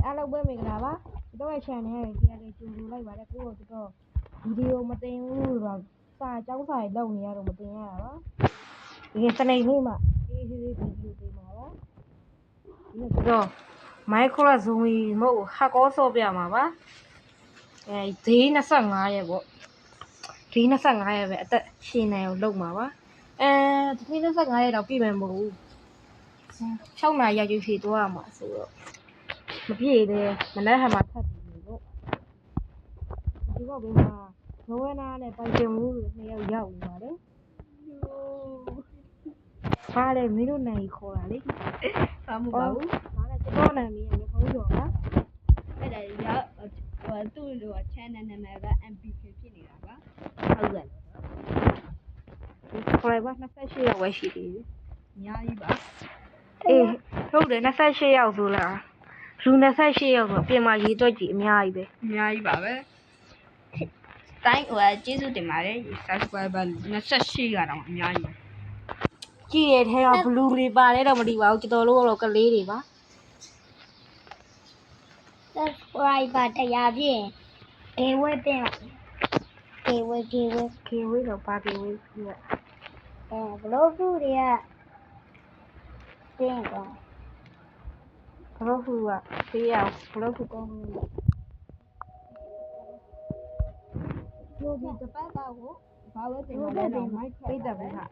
အားလုံးပဲမင်္ဂလာပါတို့ရဲ့ channel ရဲ့တရားလေးကြိုဆိုလိုက်ပါတယ်ကိုတော့ဗီဒီယိုမတင်ဘူးတော့စာအကြောင်းစာရေးလုပ်နေရတော့မတင်ရတာပါဒီစနေနေ့မှာဒီဗီဒီယိုတင်ပါပါဒီတော့ Microsoft Zoom မဟုတ်ဟာကောဆော့ပြမှာပါဒီ25ရက်ပေါ့ဒီ25ရက်ပဲအသက်ရှင်နေအောင်လုပ်မှာပါဒီ25ရက်တော့ပြည့်မယ်မဟုတ်ဘူး6နာရီရရွှေသွားရမှာဆိုတော့မပြည့်သေးမနေ့ကမှဖတ်ပြီးလို့ဒီကောဘေးမှာဇဝနာနဲ့ပိုင်ကျမှုနှစ်ယောက်ရောက်နေပါတယ်ဘာလဲမင်းတို့နိုင်ခေါ်တာလေဘာမှမပါဘူးဘာလဲကျွန်တော်နာမည်ကဖုန်းကျော်ပါအဲ့ဒါရောက်သူ့လို channel နာမည်က MPK ဖြစ်နေတာပါဟုတ်ကဲ့ခေါ်လိုက်ပါ28ရောက်ဝယ်ရှိသေးတယ်အများကြီးပါအေးဟုတ်တယ်28ရောက်ဆိုလားလူ28ရောက်ဆိုပြင်မာရေးတော့ကြည့်အများကြီးပဲအများကြီးပါပဲတိုင်းကျေးဇူးတင်ပါတယ် subscriber 28ကတော့အများကြီးကြည့်ရတဲ့ကဘလူးတွေပါတယ်တော့မသိပါဘူးကျွန်တော်တို့ကတော့ကလေးတွေပါ subscriber တရားပြည့်ဒေဝဲတင်ဒေဝဲတော့ပါကေဝေးပြဘလို့ခုတွေကတင်ကွာဘလို့ခုကသေးရအောင်ဘလို့ခုကောင်းလို့ဒီတစ်ပတ်ကိုဘာဝဲတင်ပါလဲတော့ mic ပိတ်တယ်ဗျာ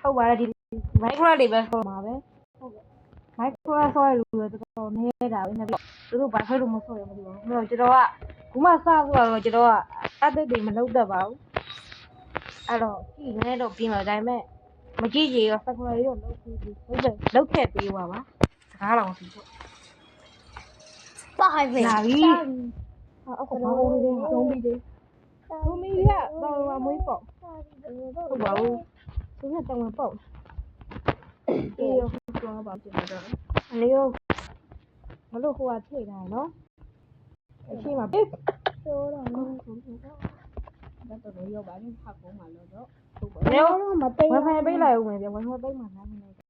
ဟုတ်ပါတယ်ဒီ micro တွေပဲခေါ်မှာပဲဟုတ်ကဲ့ micro ဆောရလို့တော်တော်နေတာပဲနှစ်ပြီးသူတို့ဘာဖြစ်လို့မဆောရမသိပါဘူးကျွန်တော်ကခုမှစဆိုတော့ကျွန်တော်ကအသက်တွေမလုပ်တတ်ပါဘူးအဲ့တော့ကြည့်နေတော့ပြင်ပါဒါပေမဲ့မကြည့်ကြရော subscribe တော့လုပ်ပြီးဟုတ်တယ်လုပ်ခဲ့ပေးပါပါစကားတော်စီပေါ့ပါဟိုင်ပဲလာပြီအခုဘာလို့လဲသုံးပြီးသေးသုံးပြီးရတော့မွေးပေါ့ဟုတ်ပါဘူးသူကတောင်းပေါ့အေးရောပါပြင်တော့အနေရောမလို့ဟိုကထိတ်တာနော်အရှိမပေးဆိုတော့တော့ရောက်ပါရင်ဖတ်ကုန်မှာလို့တော့ဟုတ်ပါတော့မသိဘူး wifi ပေးလိုက်ဦးမယ်ဗျ wifi ပေးမှာလားမင်းလည်းတော့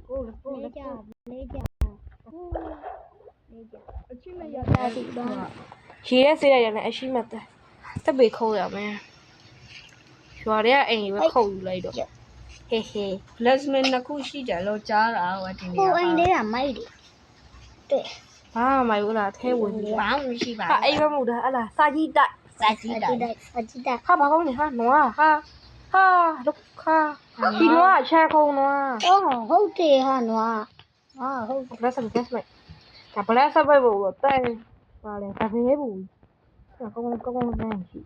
ကိုလေကြအချင်းမရတာဒီပါရေရဲစေးရတယ်နဲ့အရှိမတက်ပေခုံးရမယ်ရွာတွေကအိမ်ပဲခုတ်ယူလိုက်တော့ဟေး blessment နှစ်ခုရှိတယ်လို့ကြားတာဟိုဒီနေ့ဟိုအိမ်လေးကမိုက်တယ်တဲ့ဘာမှမယူလားထဲဝင်ပြီဘာမှမရှိပါဘူးအိမ်မမှုတာဟလာစာကြီးတိုက်ဟာဘာကောင်းနေဟာနွားဟာဒုက္ခဒီနွားချဲခုံနွားဟုတ်တယ်ဟာနွားဟုတ် bless ဒါ bless ပဲဘူးတဲ့ပါလေဒါပဲဘူးကောင်းနေရှိ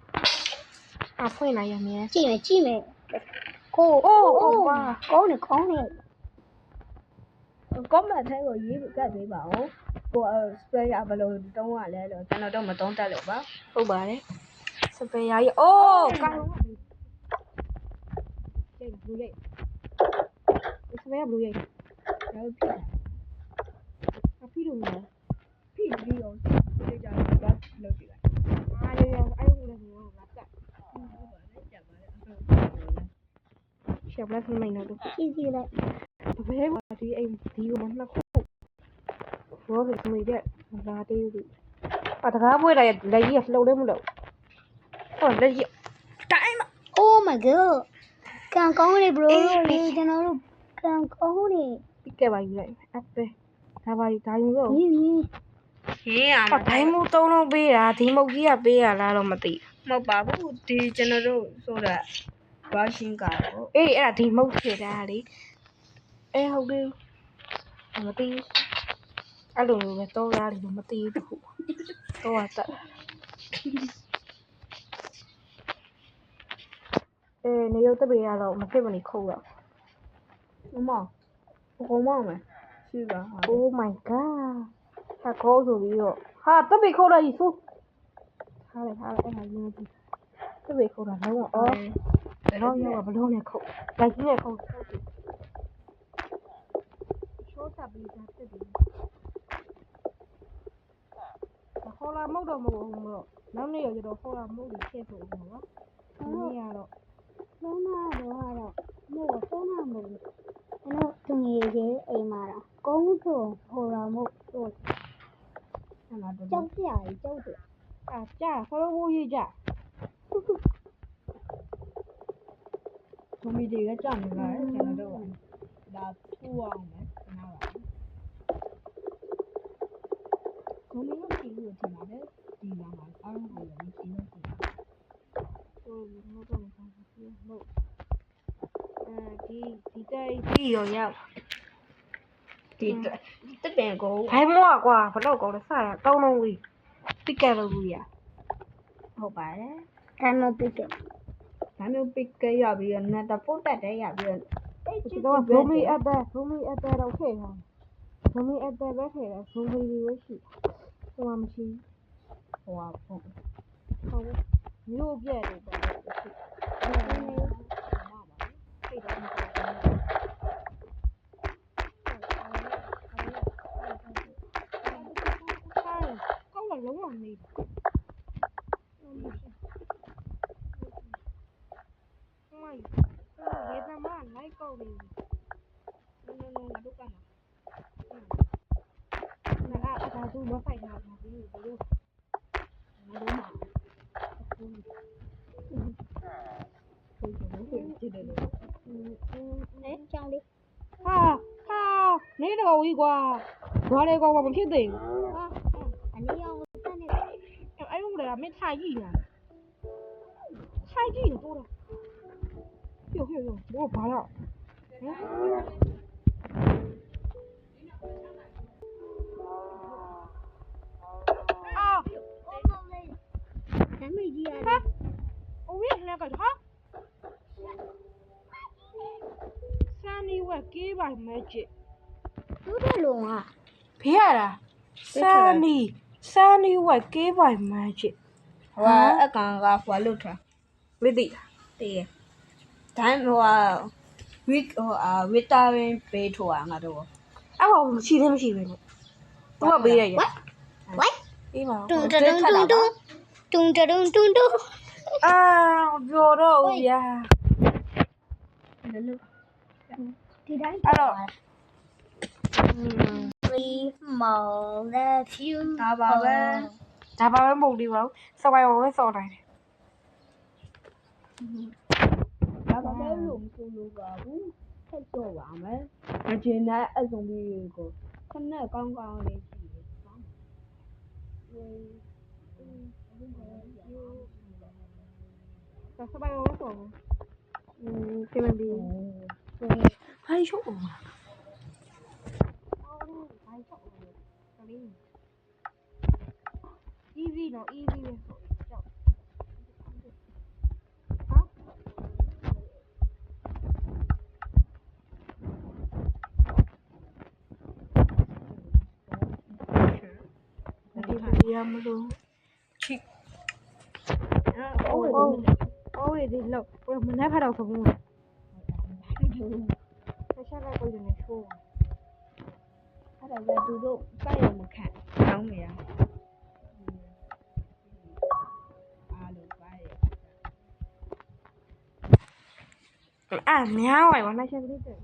ဖွင့်လိုက်ရမယ်ကြည့်မယ်ကိုဝါကောင်းနေcomment ထဲကိုရေးကတ်ပေးပါဦးကိုspray ရဘလို့တုံးရလဲလို့ကျွန်တော်တော့မတုံးတတ်လို့ပါဟုတ်ပါတယ်စပယ်ယာကြီးအိုးကောင်းကျိတ်ဘူးရိတ်စပယ်ယာဘူးရိတ်တော့ဖြစ်အဖီလို့နော်ဖြစ်ပြီးတော့ဒီကြတော့လုပ်ကြည့်လိုက်အားရအဲ့လိုလည်းငါကတ်ရှေ့ဘလက်မင်းတော့ကြည့်လိုက်ဘယ်မှာဒီအိမ်ဒီကိုမနှက်ခုဘောကမေတဲ့လာတေးဘူးတကားပွေးလိုက်လက်ကြီးလှုပ်လဲမလို့ဟောလက်ကြီးတိုင်းမ Oh my god ကန်ကောင်းနေ bro လေကျွန်တော်တို့ကန်ကောင်းနေပြခဲ့ပါယူလိုက်အပဲဒါပါဒါယူတော့ဟင်းဒိုင်းမှု3လုံးပေးတာဒီမုတ်ကြီးကပေးရလားတော့မသိမဟုတ်ပါဘူးဒီကျွန်တော်တို့ဆိုတာဘာရှင်းကတော့အေးအဲ့ဒါဒီမုတ်ဖြစ်တာလေဟုတ်ပြီမသိအဲ့လိုပဲတော့ရတယ်မသိဘူးတော့တက်နေရုပ်တပေရတော့မဖြစ်မနေခုတ်တော့မဘုံမမယ်ရှိပါဟာ Oh my god ဟာခေါ်ဆိုပြီးတော့ဟာတပေခုတ်လိုက်ဆိုဟာလေအဲ့ဒါယူကြည့်တပေခုတ်တာလုံးဝတော့ရောဘလုံးနဲ့ခုတ်လိုက်ကြီးနဲ့ခုတ်ချိုးချပြီးသားတက်တယ်ခေါ်လာမဟုတ်တော့မဟုတ်ဘူးတော့နောက်နေ့ကျတော့ခေါ်လာမဟုတ်လို့ချက်ဆိုတော့နော်ဒီနေ့ကတော့လုံးနာတော့မို့ဆုံးနာမို့ ဆောင်းဖို့ရေးကြ ဇွန်ဘီတွေကကြောက်နေပါလေကျွန်တော်တို့ကဒါထူအောင်မယ်ခဏပါဇွန်ဘီကကြည့်လို့ထင်ပါတယ်ဒီမှာအားလုံးကိုလည်းကြည့်လို့ထင်ပါတယ် ဟိုမတော့မဆောင်ဘူးဟုတ်ဒီတိုက်ပြီးရောရောက် ဒီတက်ပင်ကို ဘိုင်းမောကွာဘတော့ကောလဲစရတောင်းလုံးဝေးပိကဲလို့ဘူးရ ဟုတ်ပါတယ် ဒါမှမဟုတ်ကဲ ဒါမျိုးပစ်ကရပြီးတော့နတ်တပုတ်တက်တဲ့ရပြီးတော့ ဒီတော့ဘုံမီအပ်တဲ့တော့ခဲ့ဟာဘုံမီအပ်တဲ့ပဲခဲ့တာဘုံမီတွေရှိဟိုမရှိ ဟိုဟာပုံ ဟုတ်မျိုးပြက်တယ်ပေါ့စိတ်တော့မဟုတ်ကောင်းတော့လုံးဝနေမိုင်းရေသမလိုက်ကောက်နေငါတို့ကနာအတားသူမဖိုက်တာဘူးဘလို့ငါတို့မှာကြည့်တယ်လို့ ကြောင်းလေး ဟာနေတော့ဝီကွာဘာလဲကွာမဖြစ်သေးဘူး ဟာအနည်းအောင်တက်နေ အဲ့လိုလေမင်းထိုင်ကြည့်နေထိုင်ကြည့်နေတော့哟我拔了啊 နမေကြီးရ 哈我也是那个哈三里外给吧买去 သူ့တဲ့လုံးဟာ 别啦三里外给吧买去 ဟိုကအကောင်ကဟိုလုတ်ထား 没得 တည်ရဒါဟိုဝီဝီတာရင်ပေးထိုးอ่ะငါတို့ 啊我去没去呗我没来呀 ဝိုင်း အေးပါ တုံတုံတုံတုံတုံတုံတုံ အာပြောတော့ဦးဗျာ ဒီတိုင်း အဲ့တော့ we love you ဒါပါပဲ ဒါပါပဲမဟုတ်သေးပါဘူးစပိုင်ဝပဲစော်နိုင်တယ် ဒါပါပဲလို့မဆိုလို့ပါဘူးထက်တော့ပါမယ်မကျင်တဲ့အစုံပြီးကိုခနဲ့ကောင်းကောင်းလေးရှိတယ် စပိုင်ဝပဲစော်မယ်ပြင်မပြီးဘာရှုပ်အောင်easy နော် easy ပဲဆိုကြောက်ဟာဒီရမလို့ချစ်အိုးဒီလောက်ဘယ်မနှက်ဖတ်တော့ဆိုဘူးဆက်ရှာလိုက်ကိုနေချိုး အဲ့ဒါပဲသူတို့စိုက်ရမခံကောင်းနေရအားလုံးပါရဲ့ အဲ့များဝိုင်ဘာနှက်ချက်ကလေးတဲ့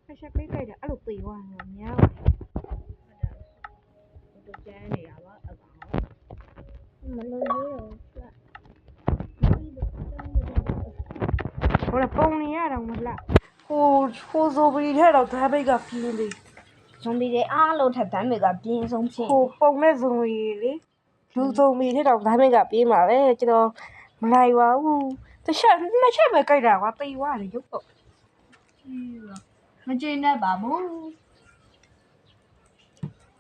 နှက်ချက်ကလေးကြိုက်တယ်အဲ့လိုသေးသွားတယ်များဝိုင် တို့ကျန်းနေရပါအကောင် မလို့ရတော့ ဟိုလေပုံနေရတော့မလားဟိုဆိုပရီထဲတော့ဓာတ်ပိတ်ကပြင်းလေ ဇွန်ဘီတွေအားလုံးထက်တမ်းတွေကပြင်းဆုံးဖြစ် ဟိုပုံနဲ့ဇုံရီလေလူစုံမီထဲတော့ဓာတ်ပိတ်ကပြင်းပါပဲကျွန်တော်မလိုက်ပါဘူးတစ်ချက်နှစ်ချက်ပဲကြိုက်တာကွာတိတ်သွားတယ်ရုပ်တော့ မကျင်တတ်ပါဘူး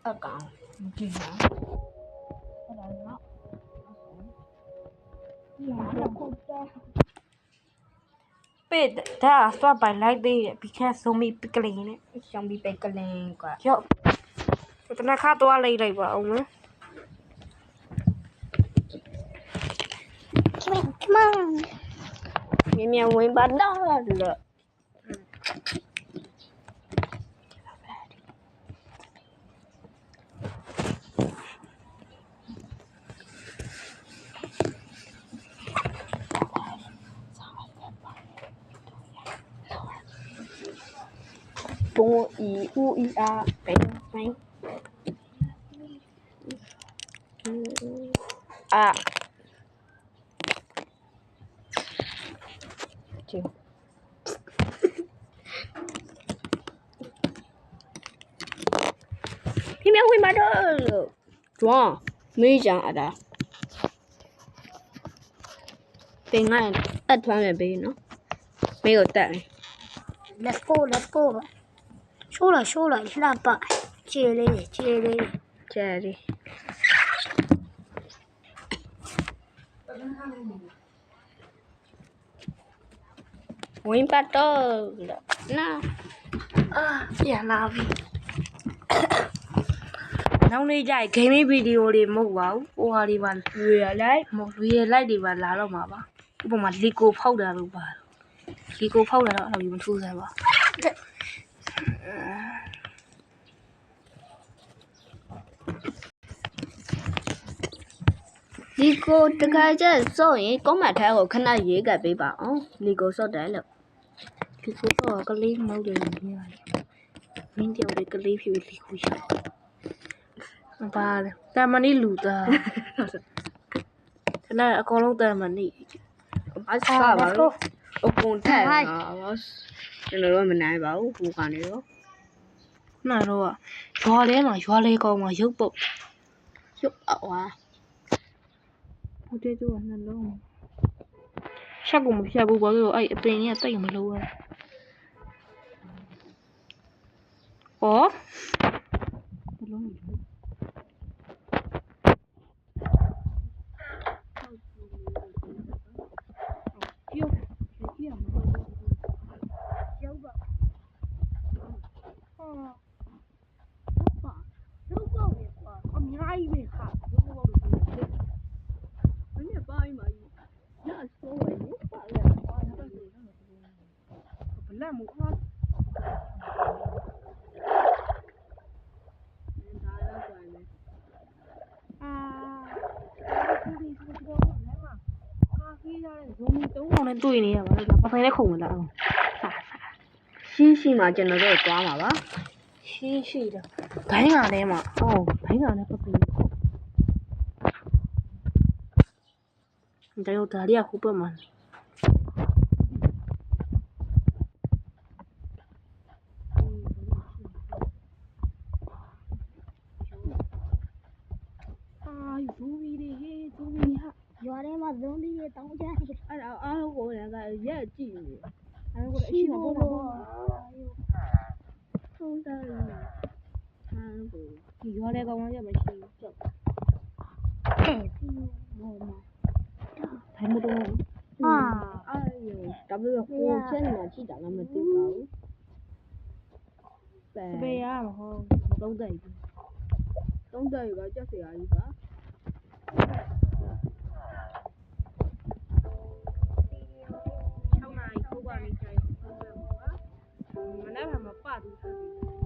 အကောင်မကျင်ပါအဲ့ဒါတော့ เป็ดဒါစတော့ပိုင်လိုက်သေးတယ်ပြီးခါစုံမီပကလေးနဲ့ ရှောင်းပြီးပဲကလင်းกว่า ရော့တနခါတော့လိုက်လိုက်ပါအောင်နော် come on မြန်ဝင်ပါတော့လို့ပုံအီဦးအီအားပဲပဲ ကြည့်พี่แมวဝင်มาတော့ဂျွန်မေးကြအတာတင်ငါအတ်ထွမ်းမယ်ပေးနော်မေးကိုတက်တယ် let's go 说了လှပကျေလေး ကျဲလေးဝင်ပါတော့နာ အာပြန်လာပြီ နောက်နေ့ကျရင် gaming video တွေမဟုတ်ပါဘူးဟိုဟာတွေပါ ရွေရလိုက် မဟုတ် real life တွေပါလာတော့မှာပါဥပမာ Lego ဖောက်တာလို့ပါ Lego ဖောက်တာတော့အဲ့လိုမျိုးမထူးဆန်းပါ ဒီကိုတခါကျစော့ရင်ကောမတ်ထဲကိုခဏရေးကပ်ပေးပါအောင်ဒီကိုစော့တယ်လို့ Lego တော့ကလေးမဟုတ်တယ်လို့ပြောရတယ်မင်းတယောက်လေးကလေးဖြစ်ပြီး Lego ရပါလေတာမဏိလူသားခဏအကောင်လုံးတာမဏိ အစားပါလို့အကုန်ထက်ပါကျွန်တော်တို့မနိုင်ပါဘူးဟိုကနေတော့ ခုနတော့ရွာလဲမှာရွာလဲကောင်းမှာရုပ်ပုတ် ရုပ်အော်ဟာ ဟုတ်တယ်သူကနှလုံးရှက်ကိုမဖြတ်ဘူးဘာလို့အဲ့အပင်ကြီးကတိတ်မလို့ရဟောဘလုံးအများကြီးပဲခါဘယ်လိုလုပ်လို့ မင်းပါရင်မကြီးညဆိုးဝင်ပါလေ ဘလက်မအား ဒါတော့ဆိုရင် ဒီတော့လဲမှာကာဖီးရတဲ့ဇုံမီ3000နဲ့တွေ့နေရပါလားပဆိုင်နဲ့ခုံမလားရှိမှကျွန်တော်တို့သွားမှာပါ ရှိတယ်ဘိုင်းကလည်းမှာအော်ဘိုင်းကလည်းပပင်းဒါရောဒါရီကခုပတ်မှာဇူမီတွေဟေးဇူမီဟာ ရွာထဲမှာဇုံးလေးတောင်းချနေ အဲ့ဒါအားလုံးကိုလည်းရက်ကြည့်နေ အဲ့ဒါကိုအရှိမပေါ်တော့ ထုံးတယ်ဟာကို ဒီရွာတဲ့ကောင်ကမရှိဘူးကြောက် ခဲ့ပြီးဘောမှာ ဘိုင်းမတော့ အာယောဒါပေမဲ့ကိုချက်နေမှကြည့်တာလည်းမသိပါဘူး စပယ်ရမဟုတ်မသုံးတဲ့ဘူး သုံးတယ်ကကြက်စရာကြီးပါ 6နာရီထုတ်ပါလိမ့်ကြရောမနေ့ကမှပတ်သူဆိုပြီး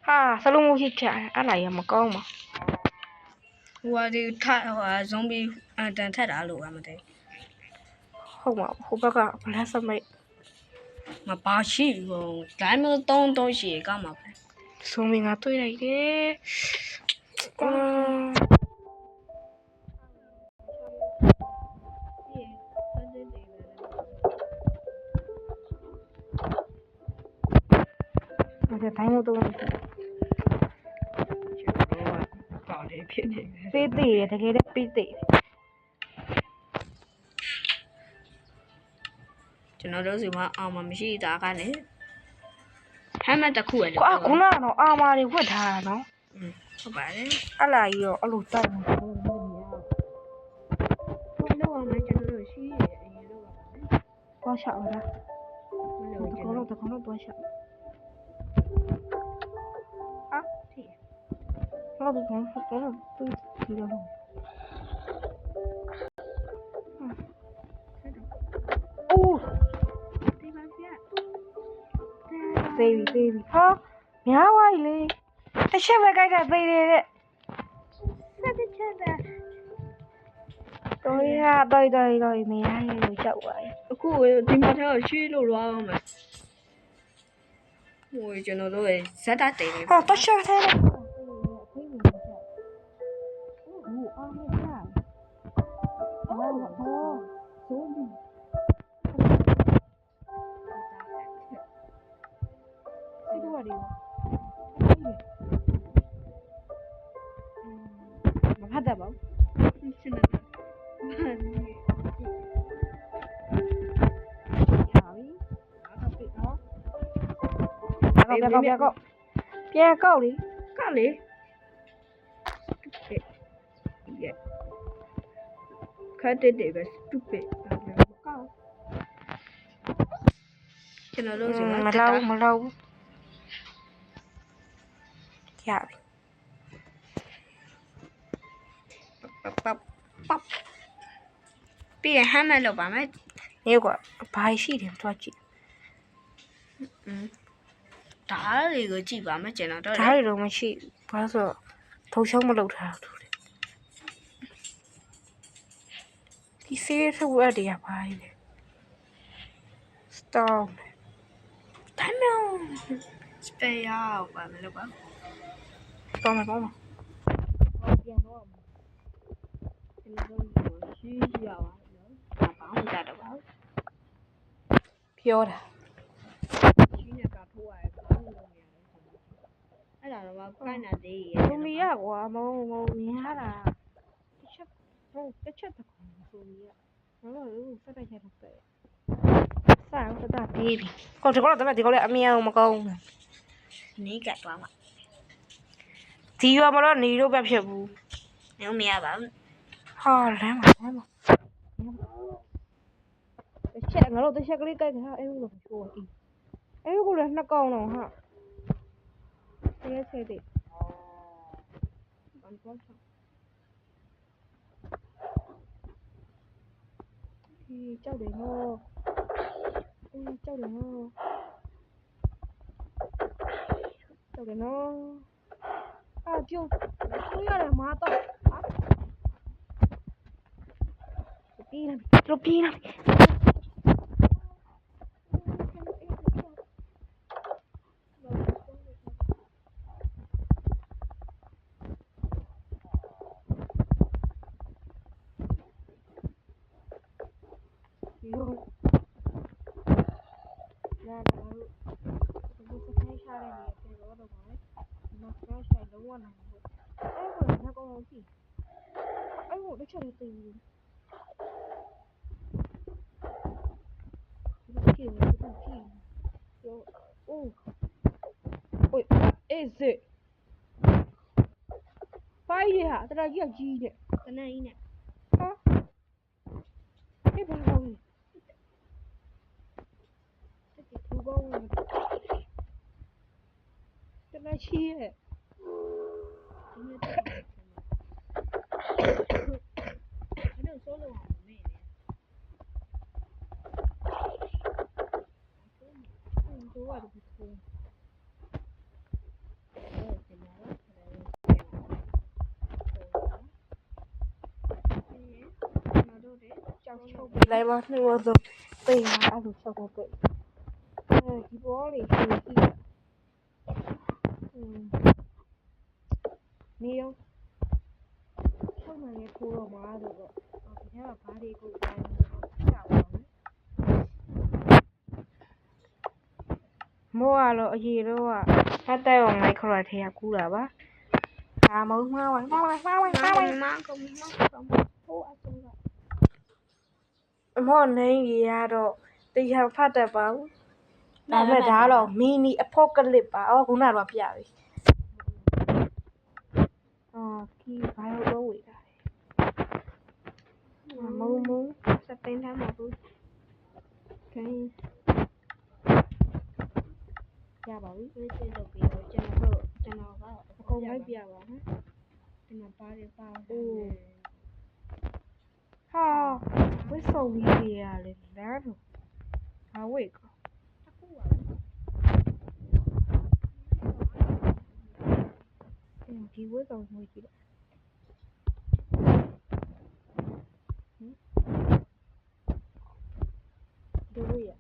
ဟာစလုံးမရှိချအဲ့လာရမကောင်းပါ ဟိုကဒီထဟိုဇွန်ဘီတန်ထက်တာလို့ကမသိ ဟုတ်ပါဟိုဘက်ကဘလက်စမိတ် မပါရှိဘူးဒါမှမဟုတ်3ရှိကမှာပဲ ဆိုမင်းကတွေ့လိုက်တယ်ဒါတိုင်းမတော့ ပါလေဖြစ်နေတယ် ပေးသေးတယ်တကယ်လည်းပေးသေးတယ် ကျွန်တော်တို့စီမှာအောင်မမရှိတာကလည်းဟမ်းမတစ်ခုရလေ ကွာခုနကတော့အာမာတွေဝတ်ထားတာနော် ဟုတ်ပါတယ် အဲ့လာကြီးတော့အဲ့လိုတိုက်နေတယ် သွားရှောက်လား မလို့ တ ကျွန် ကော တော် တော့တကောတော့သွားရှောက်ဟာထိတော့ဒီကောင်တော့သူဒီလိုလုံးအိုး ဒီမှာပြ သေးပြီဟာများဝိုင်းလေတစ်ချက်ပဲကြိုက်တာသေးတယ်တဲ့ ဆက်တစ်ချက်တာ တော်ရတော်မရရင်လို့ကြောက်ပါရဲ့ အခုဒီမှာတော့ရှိလို့လွားအောင်မယ်ဟိုကျွန်တော်တို့ဇက်တာတိတ်နေ ဟောတစ်ချက်သေးတယ်သေးဘူးကြောက်ဟိုအားမရအော်ဇိုးဘီစီတော့ရတယ်မဖတ်တတ်ပါဘူး ရှင်းတယ်ဘာလဲ ဟာပြီအားပိနော်ပြန်ကောက်လေ ကလေခတ်တဲ့ပဲ stupid ကောက်ကျွန်တော်တို့စီမှာ မလောက်ရပြီ ปั๊บပြီးဟမ်းမဲ့လောက်ပါမယ် နေကွာဘာရှိတယ်သွားကြည့် ဓာတ်တွေကိုကြည့်ပါမယ်ကျွန်တော်တို့ ဒါတွေတော့မရှိဘာဆိုထုံချုံမလုပ်ထားဘူးဒီ serious word တွေကဘာလဲ storm တမ်းမြောင်းစပယ်ရောက်ပါမယ်လို့ပါ တော့မပြန်တော့ ကျွန်တော်တို့ရှိရပါနော်ဘာမှမတတ်တော့ပါဘူး ပြောတာ ရှိနေကထိုးရတယ်ဘာလို့လုပ်နေရလဲအဲ့ဒါတော့ကိုင်းနာသေးရဲ့ သူမီရကွာမမြင်ရတာတစ်ချက်တခုဆိုမီရဘာလို့စက်တိုက်ချက်တော့ပဲစားတော့တာပြေးပြီကောဒီကောတော့ဒီကောလည်းအမြင်အောင်မကောင်းဘူး နီးကတ်သွားမှာ ဒီရွာမတော့နေတော့ပဲဖြစ်ဘူး လုံးမရပါဘူး ဟာလမ်းမှာတစ်ချက်ကလေးကြိုက်တာအဲ့လိုပြောအေးအဲ့ကိုလည်းနှစ်ကောင်တော့ဟာဆဲတဲ့ဘာလို့ချောဒီကြောက်တယ်နော်ကြောက်တယ်နော်အာကျုပ်ကိုရတယ်မာတော့ဟာပြေးလာလာတော့ဒီစခိုင်းရှာတဲ့နေရာတော့ပါလေမစခိုင်းရှာလုံးဝနိုင်ဘူးအဲ့ကိုလည်းကောင်းကြည့်အဲ့ကိုတစ်ချက်လေးသိဘူးကြည့်ရောအိုးအေးစစ်ဖိုင်ရဟာတရာကြီးကြီးတဲ့ တနက်ကြီးနဲ့ ဟာအေးဘာလို့လဲဒီကောင်းတရာကြီးရဲ့ ဒီနေ့တက်တယ်အဲ့တော့ဆိုးလို့အောင်မေ့နေ တို့ရတယ်ဒီကို ကြောက်ချုပ်ပြလိုက်ပါနှိုးတော့ပိတ်လာအဲ့လိုချက်ကိုပိတ်ဒီဘောလေးရှိနေရောချုပ်မှလည်းထိုးတော့မှာဆိုတော့ဒီထဲကဘာတွေကိုတိုင်းကြောက်ပါမယ်မိုးကတော့အရေတော့ကတက်တက်အောင်လိုက်ခေါ်ရထဲကကူးတာပါအာမုံမှားဝိုင်းမကုန်မဟိုအဆုံးက အမောနေရတော့တရားဖတ်တတ်ပါဘူးဒါပေမဲ့ဒါကတော့မီနီအဖောကလစ်ပါခုနကတော့ပြပြီကီဘိုင်တော့ဝေးတာမုံစပင်းထားမှာဘူး ခိုင်းရပါပြီ ဒီစစ်တော့ပြီးတော့ကျွန်တော်ကအ ကုန်လိုက်ပြပါဟမ် ကျွန်တော်ပါတယ်ပါ အိုးဟာဝစ်ဆုံကြီးရလေလမ်းတော့ဟာဝိတ်ကော အခုပါ ဒီဝစ်ဆုံငွေကြည့်လိုက်ဒီဝိရ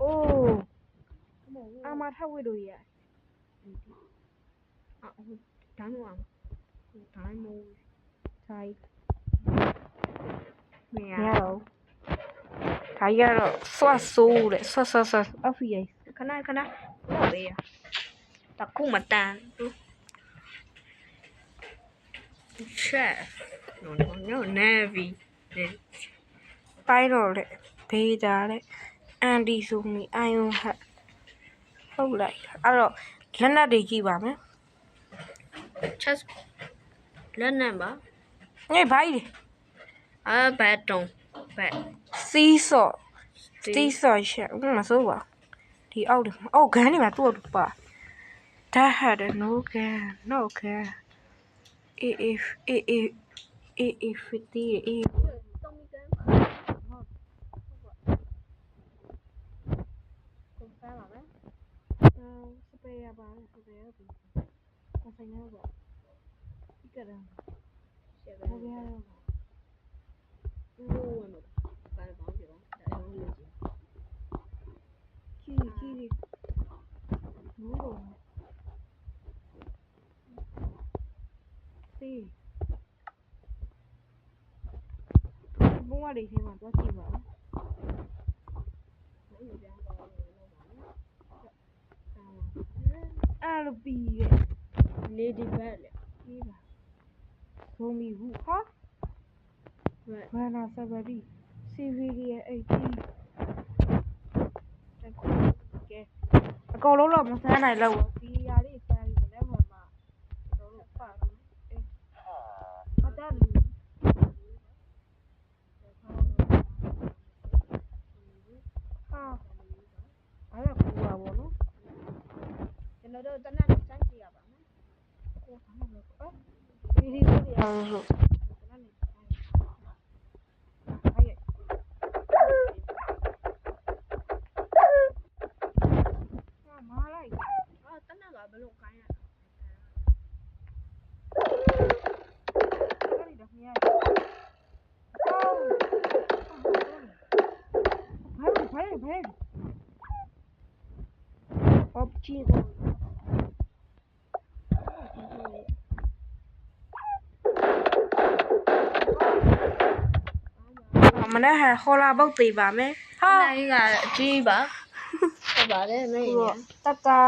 အိုးအာမထဝိတို့ရ အခုတန်းတော့တိုင်းမိုး ဆိုင် မရ မရတော့ဒါကြီးကတော့ဆွတ်ဆိုးတဲ့ဆွတ်အဖီရိုက် ခဏဟုတ်ပဲတခုမတန်ဘူး chef no navy ပိုင်းတော့လေဘေးတာတဲ့အန်ဒီဆိုမီအိုင်ယွန်ဟတ်ဟုတ်လိုက်အဲ့တော့လက်နက်တွေကြည့်ပါမယ် chess လက်နံပါ ညဘိုင်းလေ ဘတ်တုံဘတ် စီးဆော့ရှက်မဆိုးပါဒီအောက်တယ်အော်ဂန်းနေမှာသူ့အတူပါဒါဟာတဲ့ no can if 50 တော့မိကန်ကုန်စားပါမယ် စပယ်ရပါစပယ်ရပြီမဆိုင်တော့ပါဒီကရံ ရှယ်ပဲ ဘယ်ရတော့ ဘူးဝင်တော့ဘာပေါင်းပြောဒါရောလို့ ခီဘူးတော့စီဘုံရည်ထဲမှာတော့ကြည့်ပါဦး ဘူးပြန်တော့လို့ပါနော် အဲ့လိုပြီးရဲ့ lady bad လေ ဒီပါဘုံမီဘူးဟာ bad ဘာနာစပရီစီဗီလီရဲ့80ကဲအကုန်လုံးတော့မဆန်းနိုင်တော့ဘူးဒီຢာလေးဆန်းပြီးလည်းမှမတော့ပါတော့အေးမတတ်ဘူးဟာအဲ့ဒါကူပါဘောနော် ကျွန်တော်တို့တနက်စမ်းကြည့်ရပါမယ် ကိုဘာမှမလုပ်အော်ဒီဒီကိုရအောင်လို့မာလိုက် တနက်ကဘလို့ခိုင်းရ အဲ့ဒီတော့မြင်ရတယ်ဘယ်အော်ချီကိုမနေ့ကခေါ်လာပုတ်သေးပါမယ်ဟာ နိုင်ကအကြီးပါဟုတ်ပါတယ်မင်း တတာ